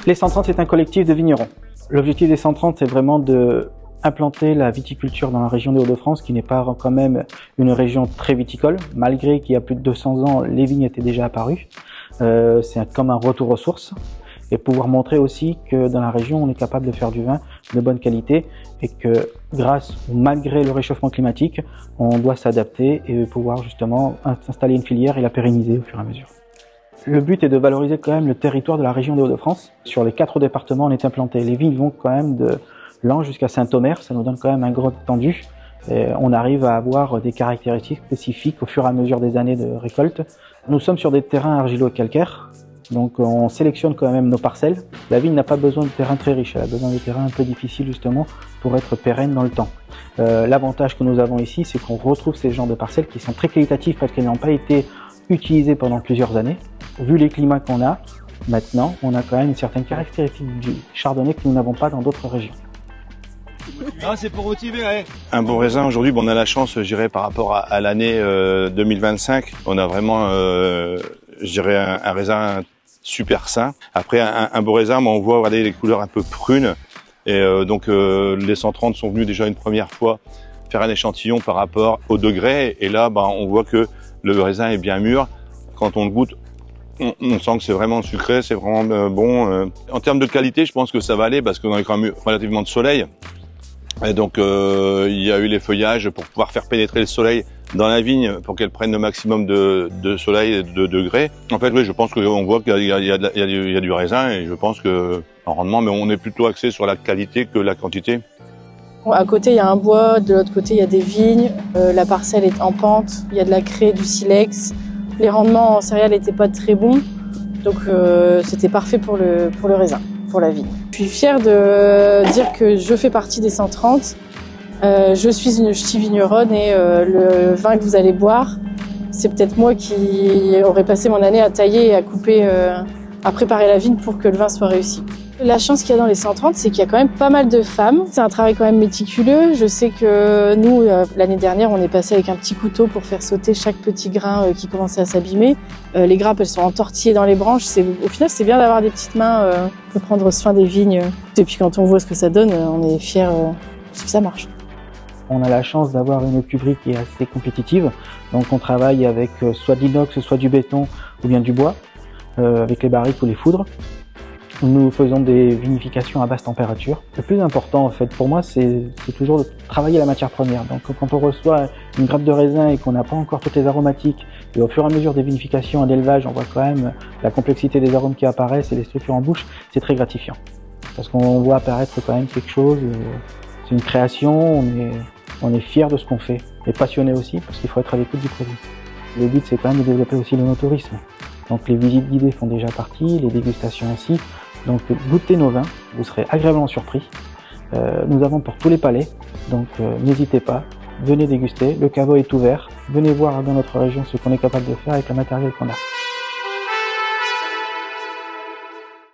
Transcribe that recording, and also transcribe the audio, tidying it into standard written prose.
Les 130, c'est un collectif de vignerons. L'objectif des 130, c'est vraiment de implanter la viticulture dans la région des Hauts-de-France, qui n'est pas quand même une région très viticole, malgré qu'il y a plus de 200 ans, les vignes étaient déjà apparues. C'est comme un retour aux sources, et pouvoir montrer aussi que dans la région, on est capable de faire du vin de bonne qualité, et que grâce ou malgré le réchauffement climatique, on doit s'adapter et pouvoir justement installer une filière et la pérenniser au fur et à mesure. Le but est de valoriser quand même le territoire de la région des Hauts-de-France. Sur les 4 départements, on est implanté. Les vignes vont quand même de Lens jusqu'à Saint-Omer, ça nous donne quand même un gros étendu. Et on arrive à avoir des caractéristiques spécifiques au fur et à mesure des années de récolte. Nous sommes sur des terrains argilo-calcaires, donc on sélectionne quand même nos parcelles. La vigne n'a pas besoin de terrains très riches, elle a besoin de terrains un peu difficiles justement pour être pérenne dans le temps. L'avantage que nous avons ici, c'est qu'on retrouve ces genres de parcelles qui sont très qualitatives parce qu'elles n'ont pas été utilisées pendant plusieurs années. Vu les climats qu'on a, maintenant, on a quand même une certaine caractéristique du chardonnay que nous n'avons pas dans d'autres régions. Ah, c'est pour motiver, ouais. Un bon raisin, aujourd'hui, on a la chance, je dirais, par rapport à l'année 2025, on a vraiment, je dirais, un raisin super sain. Après, un beau raisin, on voit regardez, les couleurs un peu prunes. Et donc, les 130 sont venus déjà une première fois faire un échantillon par rapport au degré. Et là, on voit que le raisin est bien mûr. Quand on le goûte, on sent que c'est vraiment sucré, c'est vraiment bon. En termes de qualité, je pense que ça va aller parce qu'on a quand même eu relativement de soleil. Et donc, il y a eu les feuillages pour pouvoir faire pénétrer le soleil dans la vigne pour qu'elle prenne le maximum de soleil et de degrés. En fait, oui, je pense qu'on voit qu'il y a du raisin et je pense que en rendement, mais on est plutôt axé sur la qualité que la quantité. À côté, il y a un bois, de l'autre côté, il y a des vignes. La parcelle est en pente, il y a de la craie, du silex. Les rendements en céréales n'étaient pas très bons, donc c'était parfait pour le raisin, pour la vigne. Je suis fière de dire que je fais partie des 130. Je suis une ch'ti vigneronne et le vin que vous allez boire, c'est peut-être moi qui aurais passé mon année à tailler et à couper, à préparer la vigne pour que le vin soit réussi. La chance qu'il y a dans les 130, c'est qu'il y a quand même pas mal de femmes. C'est un travail quand même méticuleux. Je sais que nous, l'année dernière, on est passé avec un petit couteau pour faire sauter chaque petit grain qui commençait à s'abîmer. Les grappes, elles sont entortillées dans les branches. Au final, c'est bien d'avoir des petites mains pour prendre soin des vignes. Et puis quand on voit ce que ça donne, on est fiers que ça marche. On a la chance d'avoir une cuverie qui est assez compétitive. Donc on travaille avec soit de l'inox, soit du béton ou bien du bois, avec les barriques ou les foudres. Nous faisons des vinifications à basse température. Le plus important en fait pour moi c'est toujours de travailler la matière première. Donc quand on reçoit une grappe de raisin et qu'on n'a pas encore toutes les aromatiques, et au fur et à mesure des vinifications et d'élevage, on voit quand même la complexité des arômes qui apparaissent et les structures en bouche, c'est très gratifiant. Parce qu'on voit apparaître quand même quelque chose, c'est une création, on est fier de ce qu'on fait, et passionné aussi parce qu'il faut être à l'écoute du produit. Le but c'est quand même de développer aussi le no-tourisme. Donc les visites guidées font déjà partie, les dégustations aussi. Donc goûtez nos vins, vous serez agréablement surpris. Nous avons pour tous les palais, donc n'hésitez pas, venez déguster, le caveau est ouvert, venez voir dans notre région ce qu'on est capable de faire avec le matériel qu'on a.